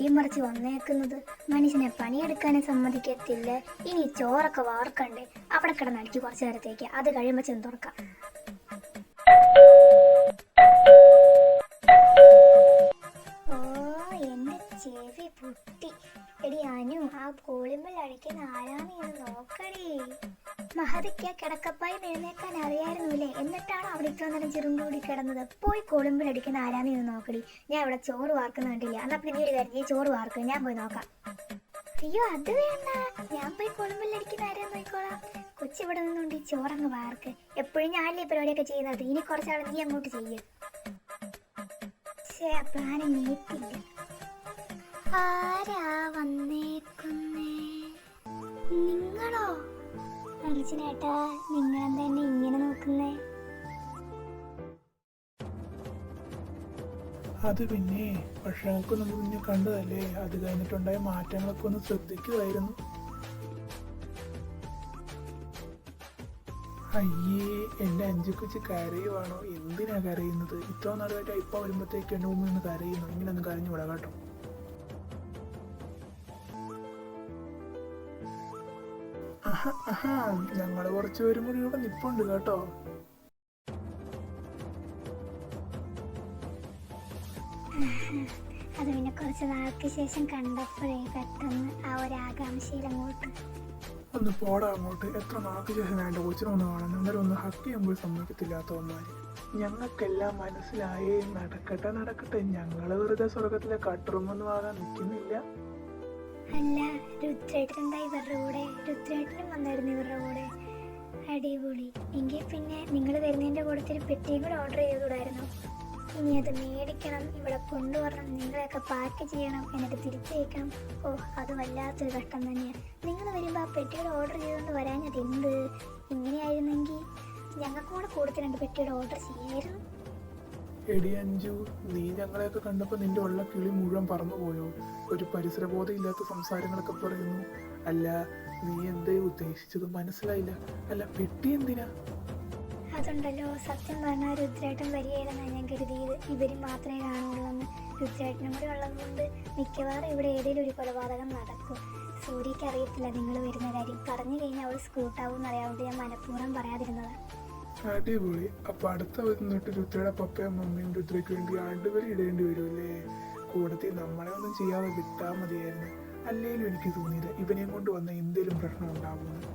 കുറ്റിയും പറിച്ച് വന്നേക്കുന്നത്. മനുഷ്യനെ പണിയെടുക്കാനും സമ്മതിക്കത്തില്ല. ഇനി ചോറൊക്കെ വാർക്കണ്ടേ? അവിടെ കിടന്നടിക്ക് കുറച്ചു നേരത്തേക്ക്, അത് കഴിയുമ്പോൾ ചെന്ന് തുറക്കാം. ഓ, എന്റെ ചെവി പൊട്ടി. എടി അനു, ആ കോളിമ്പൽ അടിക്കുന്ന ആരാന്ന് എന്ന് നോക്കടി. മഹതിക്ക് കിടക്കപ്പായി എഴുന്നേക്കാൻ അറിയായിരുന്നില്ലേ? എന്നിട്ടാണ് അവിടെ ഇത്ര നേരം ചെറുണ്ടൂടി കിടന്നത്. പോയി കോളിമ്പൽ അടിക്കുന്ന ആരാന്ന് എന്ന് നോക്കടി. ഞാൻ ഇവിടെ ചോറ് വാർക്കുന്ന കണ്ടില്ല. എന്നാ പിന്നെ നീ ഒരു കാര്യം, നീ ചോറ് വാർക്കുക, ഞാൻ പോയി നോക്കാം. അയ്യോ, അത് വേണ്ട, ഞാൻ പോയി കോളിമ്പൽ അടിക്കുന്ന ആരാന്ന് നോക്കോളാം. കൊച്ചിവിടെ നിന്നുകൊണ്ട് ഈ ചോറങ്ങ് വാർക്ക്. എപ്പോഴും ഞാനല്ലേ ഈ പരിപാടിയൊക്കെ ചെയ്യുന്നത്. ഇനി കുറച്ചാൾ നീ അങ്ങോട്ട് ചെയ്യ്. പ്ലാന് നീട്ടില്ല. ആരാ വന്നേക്കുന്നേ? നിങ്ങളോ? അർജുനേട്ടാ, നിങ്ങളെന്താ എന്നെ ഇങ്ങനെ നോക്കുന്നേ? അത് പിന്നെ ഭക്ഷണമൊക്കെ നമ്മൾ പിന്നെ കണ്ടതല്ലേ. അത് കഴിഞ്ഞിട്ടുണ്ടായ മാറ്റങ്ങളൊക്കെ ഒന്ന് ശ്രദ്ധിക്കുമായിരുന്നു. അയ്യേ, എന്റെ അഞ്ചുക്കുച്ച് കരയുവാണോ? എന്തിനാ കരയുന്നത്? ഇത്ര നാളായിട്ട് ഇപ്പൊ വരുമ്പോഴത്തേക്ക് എന്റെ മുമ്പിൽ നിന്ന് കരയുന്നു. ഇങ്ങനൊന്നും കരഞ്ഞുകൂടാ കേട്ടോ. ഞങ്ങള് കുറച്ചുപേരും കൂടി ഇവിടെ നിപ്പുണ്ട് കേട്ടോ. അത് പിന്നെ കുറച്ച് നാൾക്ക് ശേഷം കണ്ടപ്പോഴേ പെട്ടെന്ന് ആ ഒരു ആകാംക്ഷയിൽ അങ്ങോട്ട്. ഒന്ന് പോടാ അങ്ങോട്ട്. എത്ര നാൾക്ക് ശേഷം എന്റെ കൊച്ചിനൊന്ന് കാണുന്നു. അന്നേരം ഒന്ന് ഹക്ക് ചെയ്യുമ്പോൾ സമ്മതിക്കത്തില്ലാത്തവന്മാര്. ഞങ്ങൾക്കെല്ലാം മനസ്സിലായേ. നടക്കട്ടെ നടക്കട്ടെ. ഞങ്ങള് വെറുതെ സ്വർഗത്തിലെ കട്ടുറുമൊന്നും ആകാൻ നിൽക്കുന്നില്ല. അല്ല, രുദ്രേട്ടനുണ്ടാ ഇവരുടെ കൂടെ? രുദ്രേട്ടനും വന്നായിരുന്നു ഇവരുടെ കൂടെ. അടിപൊളി. എങ്കിൽ പിന്നെ നിങ്ങൾ വരുന്നതിൻ്റെ കൂടെ ഒരു പെട്ടിയും കൂടെ ഓർഡർ ചെയ്തുകൂടായിരുന്നു? ഇനി അത് മേടിക്കണം, ഇവിടെ കൊണ്ടുവരണം, നിങ്ങളെയൊക്കെ പാക്ക് ചെയ്യണം, എന്നിട്ട് തിരിച്ചയക്കണം. ഓ, അത് വല്ലാത്തൊരു ഘട്ടം തന്നെയാണ്. നിങ്ങൾ വരുമ്പോൾ ആ പെട്ടിയുടെ ഓർഡർ ചെയ്തുകൊണ്ട് വരാഞ്ഞത് എന്ത്? ഇങ്ങനെയായിരുന്നെങ്കിൽ ഞങ്ങൾക്ക് കൂടെ കൂടുതൽ 2 പെട്ടിയുടെ ഓർഡർ ചെയ്യായിരുന്നു. എടി അഞ്ചു, നീ ഞങ്ങളെയൊക്കെ കണ്ടപ്പോൾ നിന്റെ ഉള്ള കിളി മുഴുവൻ പറന്നു പോയോ? ഒരു പരിസരബോധം ഇല്ലാത്ത സംസാരങ്ങളൊക്കെ പറയുന്നു. അല്ല, നീ എന്തേ ഉദ്ദേശിച്ചത് മനസ്സിലായില്ല. അല്ല, പെട്ടി എന്തിനാ? അതുണ്ടല്ലോ, സത്യം പറഞ്ഞാൽ രുദ്രേട്ടൻ വരികയായിരുന്നാണ് ഞാൻ കരുതിയത്. ഇവരും മാത്രമേ കാണുള്ളൂ. രുദ്രേട്ടനും കൂടെ ഉള്ളത് കൊണ്ട് മിക്കവാറും ഇവിടെ ഏതെങ്കിലും ഒരു കൊലപാതകം നടക്കും. സൂര്യക്ക് അറിയത്തില്ല നിങ്ങൾ വരുന്ന കാര്യം. പറഞ്ഞു കഴിഞ്ഞാൽ അവൾ സ്കൂട്ടാവും എന്നറിയാവുന്നത് ഞാൻ മനഃപൂർവ്വം പറയാതിരുന്നതാണ്. അടിപൊളി. അപ്പൊ അടുത്ത വന്നിട്ട് രുദ്രയുടെ പപ്പയും മമ്മിയും രുദ്രയ്ക്ക് വേണ്ടി ആണ്ടുവരി ഇടേണ്ടി വരുമല്ലേ? കൂടത്തിൽ നമ്മളെ ഒന്നും ചെയ്യാതെ വിട്ടാൽ മതിയായിരുന്നു. അല്ലേലും എനിക്ക് തോന്നിയത് ഇവനെയും കൊണ്ട് വന്ന എന്തേലും പ്രശ്നം ഉണ്ടാകുമെന്ന്.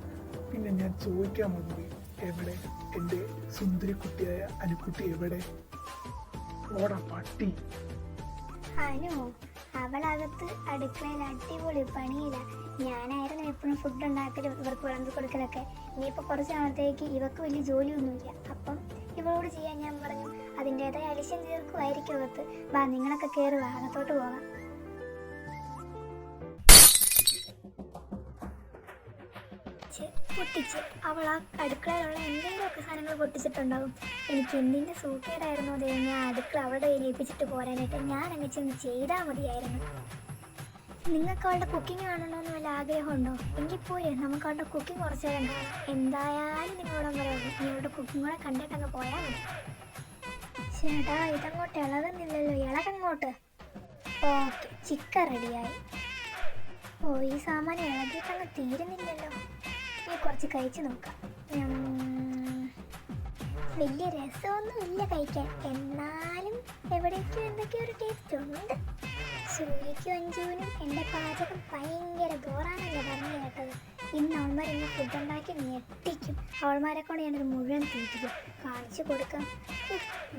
പിന്നെ ഞാൻ ചോദിക്കാൻ വന്നു, എവിടെ എൻ്റെ സുന്ദരി കുട്ടിയായ അനുക്കുട്ടി? എവിടെ? ഓടാ പട്ടി. അനു, അവളകത്ത് അടുക്കളയിൽ അടിപൊളി പണിയില്ല. ഞാനായിരുന്നു എപ്പോഴും ഫുഡ് ഉണ്ടാക്കലും ഇവർക്ക് വിളമ്പി കൊടുക്കലൊക്കെ. ഇനിയിപ്പോൾ കുറച്ച് നാളത്തേക്ക് ഇവർക്ക് വലിയ ജോലിയൊന്നുമില്ല. അപ്പം ഇവളോട് ചെയ്യാൻ ഞാൻ പറഞ്ഞു. അതിൻ്റെതായ അലിശ്യം തീർക്കുമായിരിക്കും അകത്ത്. വാ, നിങ്ങളൊക്കെ കയറുക, അകത്തോട്ട് പോകാം. പൊട്ടിച്ച് അവൾ ആ അടുക്കളയിലുള്ള എന്തെങ്കിലുമൊക്കെ സാധനങ്ങൾ പൊട്ടിച്ചിട്ടുണ്ടാകും. എനിക്ക് എന്തിൻ്റെ സൂക്കേടായിരുന്നു അത്. ഞാൻ അടുക്കള അവളുടെ കയ്യിൽ ഏൽപ്പിച്ചിട്ട് പോരാനായിട്ട് ഞാൻ അങ്ങ് ചെന്ന് ചെയ്താൽ മതിയായിരുന്നു. നിങ്ങൾക്ക് അവളുടെ കുക്കിംഗ് കാണണമെന്ന് വല്ല ആഗ്രഹമുണ്ടോ? എങ്കിൽ പോരെ, നമുക്ക് അവളുടെ കുക്കിംഗ് കുറച്ച് നേരം കാണാം. എന്തായാലും നിങ്ങളോട് പറയുള്ളൂ, നിങ്ങളുടെ കുക്കിംഗ് കൂടെ കണ്ടിട്ടങ്ങ് പോയാൽ മതി. ചേട്ടാ, ഇതങ്ങോട്ട് ഇളകുന്നില്ലല്ലോ. ഇളകങ്ങോട്ട്. ഓക്കെ, ചിക്കൻ റെഡിയായി. ഓ, ഈ സാമാനം ഇളകിയിട്ടങ്ങ് തീരുന്നില്ലല്ലോ. ഇനി കുറച്ച് കഴിച്ച് നോക്കാം. വലിയ രസമൊന്നും ഇല്ല കഴിക്കാൻ, എന്നാലും എവിടേക്കും എന്തൊക്കെയോ ഒരു ടേസ്റ്റ് ഉണ്ട്. സൂര്യയ്ക്കും അഞ്ജുവിനും എൻ്റെ പാചകം ഭയങ്കര ബോറാണല്ലോ പറഞ്ഞു കേട്ടത്. ഇന്ന് അവന്മാർ എന്നെ ഫുഡ് ഉണ്ടാക്കി ഞെട്ടിക്കും. അവന്മാരെ കൊണ്ട് ഞാനൊരു മുഴുവൻ തീറ്റിക്കും, കാണിച്ചു കൊടുക്കാം.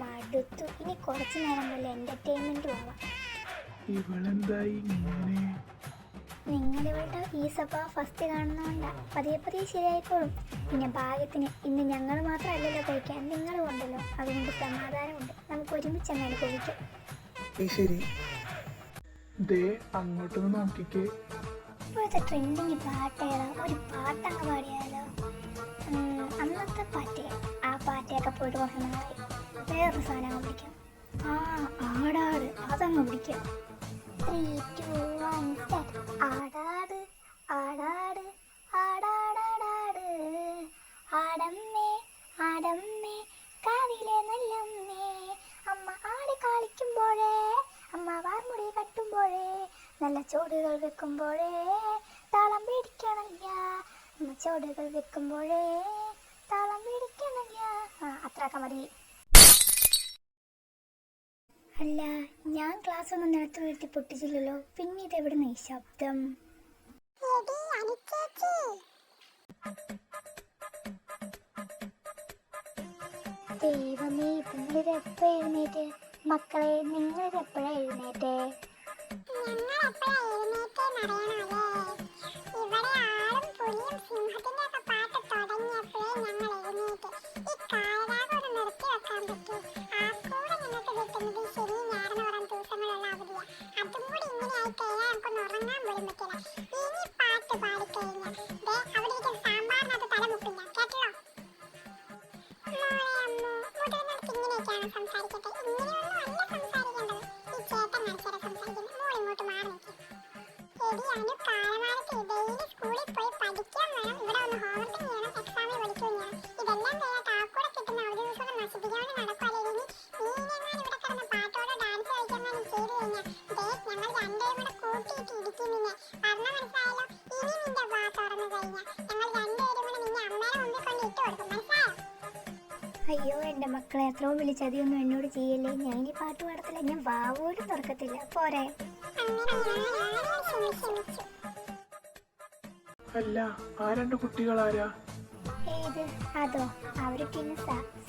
മടുത്തു. ഇനി കുറച്ച് നേരം വല്ല എൻ്റർടൈൻമെൻറ്റും ആവാം. നിങ്ങളിവിടെ ഈ സഭ ഫസ്റ്റ് കാണുന്നതുകൊണ്ടാ. പതിയെ പതിയെ ശരിയായിക്കോളും. പിന്നെ ഭാഗ്യത്തിന് ഇന്ന് ഞങ്ങൾ മാത്രമല്ലല്ലോ കഴിക്കാൻ, നിങ്ങളും ഉണ്ടല്ലോ. അതുകൊണ്ട് സമാധാനമുണ്ട്. നമുക്ക് ഒരുമിച്ച് അങ്ങ് അനുഭവിക്കാം. ശരി, അങ്ങോട്ടൊന്ന് നോക്കിക്കേ. ഇപ്പോഴത്തെ ട്രെൻഡിങ് പാട്ടേതാ? ഒരു പാട്ടങ്ങ് പാടിയാലോ? അന്നത്തെ പാട്ടേ. ആ പാട്ടയൊക്കെ പോയിട്ട് കുറച്ച് നാളായി. വേറൊരു സാധനം പിടിക്കാം. ആടാട്, അതങ്ങ് പിടിക്കാം. 3, 2, 1 start. ആടാട് ആടാട് ആടാടാടാട്, ആടമ്മേ ആടമ്മേ കാവിലെ നല്ലമ്മേ, അമ്മ ആടി കളിക്കുമ്പോഴേ, അമ്മ വാർമുടി കട്ടുമ്പോഴേ, നല്ല ചോടുകൾ വെക്കുമ്പോഴേ താളം പിടിക്കണയ്യ, ചോടുകൾ വെക്കുമ്പോഴേ താളം പിടിക്കണയ്യ. അത്രയൊക്കെ മതി. അല്ല, ഞാൻ ക്ലാസ് ഒന്നും നേരത്തെ വീഴ്ത്തി പൊട്ടിച്ചില്ലല്ലോ, പിന്നെ ഇതെവിടുന്ന് ഈ ശബ്ദം? ദൈവമേ, നിങ്ങളിതെപ്പോ എഴുന്നേറ്റ്? മക്കളെ, നിങ്ങളിതെപ്പോഴാ എഴുന്നേറ്റേ? അയ്യോ, എൻ്റെ മക്കളെ, എത്രയോ വിളിച്ചതിയൊന്നും എന്നോട് ചെയ്യല്ലേ. ഞാൻ ഈ പാട്ട് പാടത്തില്ല, ഞാൻ വാവോലും തുറക്കത്തില്ല. പോരെ? അല്ല, ആ രണ്ട് കുട്ടികളാരാ? ഏത്? അതോ? അവരൊക്കെ ഇന്ന്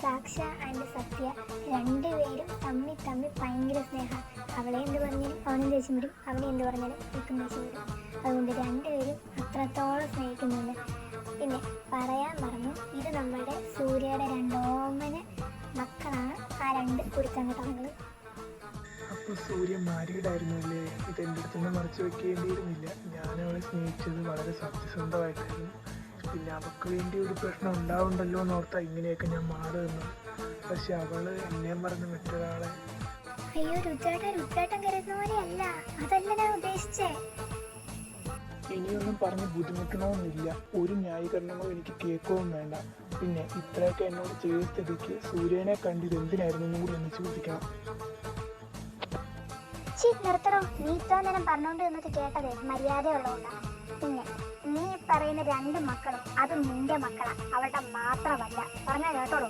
സാക്ഷ ആൻഡ് സത്യ രണ്ടുപേരും തമ്മിൽ ഭയങ്കര സ്നേഹം. അവളെ എന്ത് പറഞ്ഞാലും അവനും ദേഷ്യം വരും, അവനെ എന്ത് പറഞ്ഞാലും എനിക്കും ദേഷ്യം വരും. അതുകൊണ്ട് രണ്ടുപേരും അത്രത്തോളം സ്നേഹിക്കുന്നുണ്ട്. പിന്നെ പറയാൻ പറഞ്ഞു, ഇത് നമ്മുടെ സൂര്യയുടെ രണ്ടോമന മക്കളാണ് ആ രണ്ട് കുരുത്തങ്കട്ടങ്ങൾ. അപ്പോൾ സൂര്യ മാരീഡായിരുന്നു അല്ലേ? ഇതെൻ്റെ അടുത്തൊന്നും മറച്ചു വെക്കേണ്ടിയിരുന്നില്ല. ഞാൻ അവളെ സ്നേഹിച്ചത് വളരെ സത്യസന്ധമായിട്ടായിരുന്നു. പിന്നെ അവൾക്ക് വേണ്ടി ഒരു പ്രശ്നം ഉണ്ടാവുണ്ടല്ലോ എന്നോർത്താ ഇങ്ങനെയൊക്കെ ഞാൻ മാറുന്നു. പക്ഷെ അവള് എന്നെ പറഞ്ഞ് മറ്റൊരാളെ. അയ്യോ, രുദ്രേട്ടൻ കരുതുന്ന പോലെയല്ല. അതല്ല ഞാൻ ഉദ്ദേശിച്ചേ. ഇനിയൊന്നും പറഞ്ഞ് ബുദ്ധിമുട്ടണമെന്നില്ല. ഒരു ന്യായീകരണങ്ങളും എനിക്ക് കേൾക്കുകയും വേണ്ട. പിന്നെ ഇത്രയൊക്കെ എന്നോട് ചെയ്ത സ്ഥിതിക്ക് സൂര്യനെ കണ്ടിത് എന്തിനായിരുന്നു കൂടി ഒന്ന് ചോദിക്കണം. നിർത്തണോ? നീ ഇത്ര നേരം പറഞ്ഞോണ്ട് എന്നിട്ട് കേട്ടത് മര്യാദയുള്ളതുകൊണ്ടാണ്. പിന്നെ നീ പറയുന്ന രണ്ട് മക്കളും അത് നിന്റെ മക്കളാ, അവളുടെ മാത്രമല്ല. പറഞ്ഞാൽ കേട്ടോളൂ.